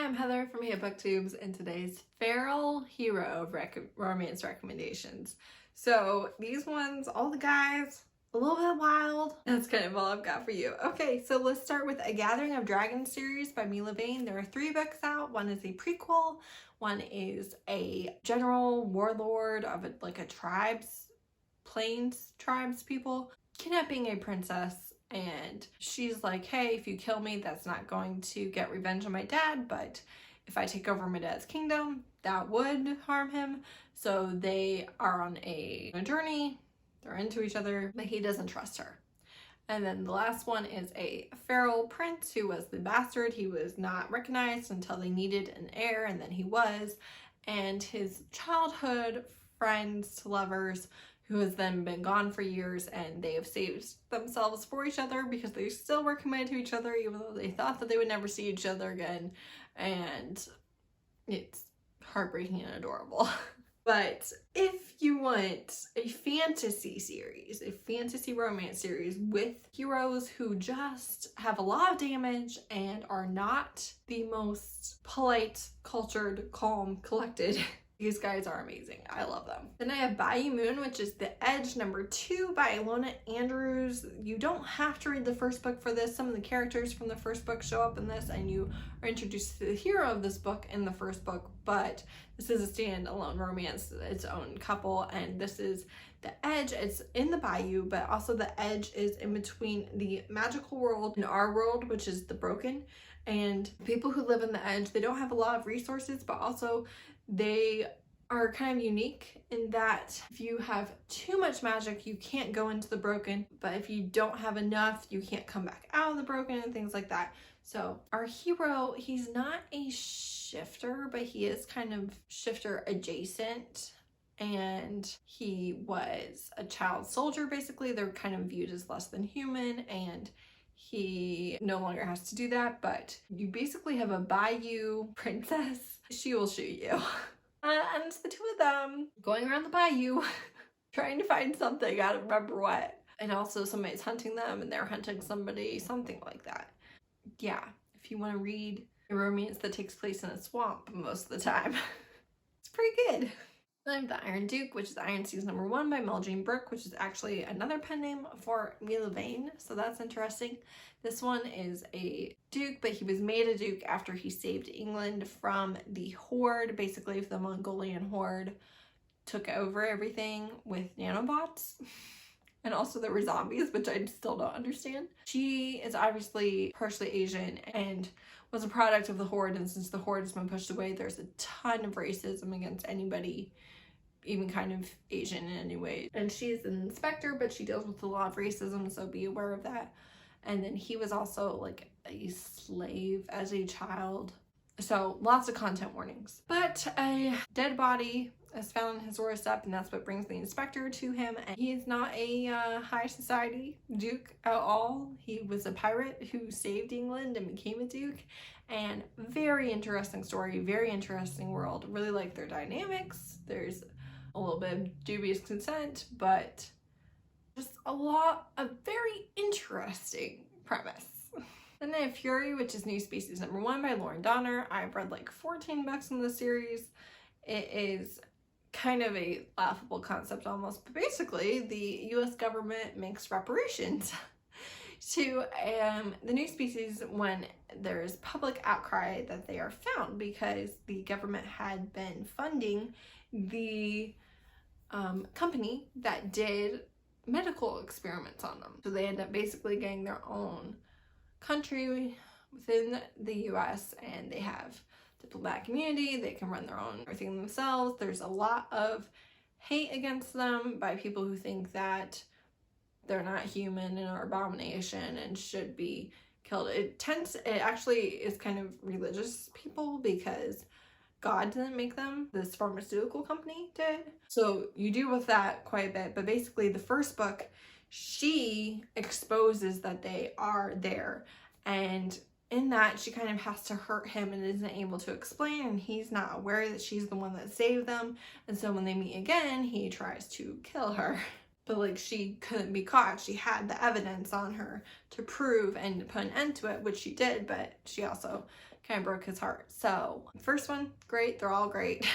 I'm Heather from booktubes, and today's feral hero romance recommendations. So these ones, all the guys, a little bit wild. That's kind of all I've got for you. Okay, so let's start with A Gathering of Dragons series by Milla. Vane. There are 3 books out. One is a prequel. One is a general warlord of a tribes, plains tribes people, kidnapping a princess. And she's like, hey, if you kill me, that's not going to get revenge on my dad, but if I take over my dad's kingdom, that would harm him. So they are on a journey, they're into each other, but he doesn't trust her. And then the last one is a feral prince who was the bastard. He was not recognized until they needed an heir, and then he was. And his childhood friends, lovers, who has then been gone for years, and they have saved themselves for each other because they still were committed to each other even though they thought that they would never see each other again. And it's heartbreaking and adorable. But if you want a fantasy series, a fantasy romance series with heroes who just have a lot of damage and are not the most polite, cultured, calm, collected, these guys are amazing. I love them. Then I have Bayou Moon, which is The Edge #2 by Ilona. You don't have to read the first book for this. Some of the characters from the first book show up in this, and you are introduced to the hero of this book in the first book, but this is a standalone romance, its own couple, and this is The Edge. It's in the Bayou, but also The Edge is in between the magical world and our world, which is the broken. And people who live in the Edge, they don't have a lot of resources, but also they are kind of unique in that if you have too much magic, you can't go into the broken, but if you don't have enough, you can't come back out of the broken and things like that. So our hero, he's not a shifter, but he is kind of shifter adjacent. And he was a child soldier, basically. They're kind of viewed as less than human, and he no longer has to do that, but you basically have a bayou princess. She will shoot you. And it's the two of them going around the bayou trying to find something. I don't remember what. And also somebody's hunting them and they're hunting somebody, something like that. Yeah, if you want to read a romance that takes place in a swamp most of the time, it's pretty good. Then I have The Iron Duke, which is Iron Season #1 by Meljean, which is actually another pen name for Milla Vane, so that's interesting. This one is a duke, but he was made a duke after he saved England from the Horde. Basically, if the Mongolian Horde took over everything with nanobots. And also there were zombies, which I still don't understand. She is obviously partially Asian and was a product of the Horde, and since the Horde has been pushed away, there's a ton of racism against anybody even kind of Asian in any way. And she's an inspector, but she deals with a lot of racism, so be aware of that. And then he was also like a slave as a child. So lots of content warnings. But a dead body is found in his doorstep, and that's what brings the inspector to him. And he is not a high society duke at all. He was a pirate who saved England and became a duke. And very interesting story, very interesting world. Really like their dynamics. There's a little bit of dubious consent, but just a very interesting premise. Then I have Fury, which is New Species #1 by Laurann Dohner. I've read like 14 books in the series. It is kind of a laughable concept almost, but basically the US government makes reparations to the new species when there's public outcry that they are found because the government had been funding the company that did medical experiments on them. So they end up basically getting their own country within the US, and they have diplomatic immunity. They can run their own everything themselves. There's a lot of hate against them by people who think that they're not human and are abomination and should be killed. It actually is kind of religious people because God didn't make them, this pharmaceutical company did. So you deal with that quite a bit, but basically the first book, she exposes that they are there, and in that she kind of has to hurt him and isn't able to explain, and he's not aware that she's the one that saved them. And so when they meet again, he tries to kill her. But like, she couldn't be caught. She had the evidence on her to prove and put an end to it, which she did, but she also kind of broke his heart. So first one, great. They're all great.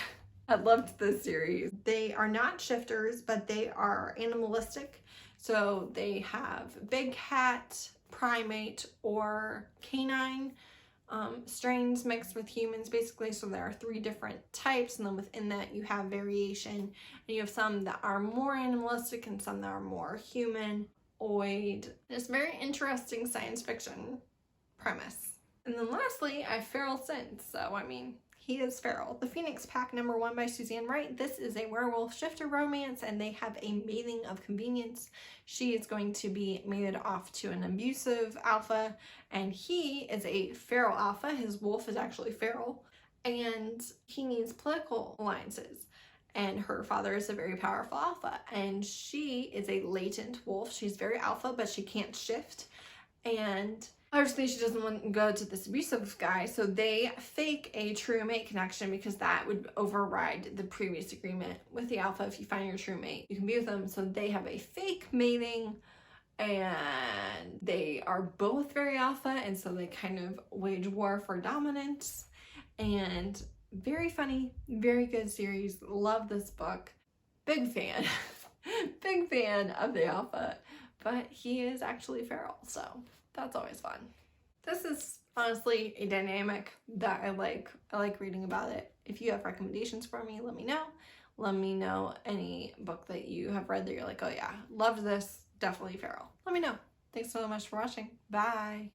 I loved this series. They are not shifters, but they are animalistic. So they have big cat, primate, or canine strains mixed with humans, basically. So there are 3 different types, and then within that you have variation, and you have some that are more animalistic and some that are more humanoid. It's a very interesting science fiction premise. And then lastly, I have Feral Sins. So I mean, he is feral. The Phoenix Pack #1 by Suzanne Wright. This is a werewolf shifter romance, and they have a mating of convenience. She is going to be mated off to an abusive alpha, and he is a feral alpha. His wolf is actually feral, and he needs political alliances. And her father is a very powerful alpha, and she is a latent wolf. She's very alpha, but she can't shift. And obviously she doesn't want to go to this abusive guy, so they fake a true mate connection because that would override the previous agreement with the alpha. If you find your true mate, you can be with them. So they have a fake mating, and they are both very alpha, and so they kind of wage war for dominance. And very funny, very good series. Love this book. Big fan. Big fan of the alpha, but he is actually feral, so that's always fun. This is honestly a dynamic that I like. I like reading about it. If you have recommendations for me, let me know. Let me know any book that you have read that you're like, oh yeah, loved this, definitely feral. Let me know. Thanks so much for watching. Bye.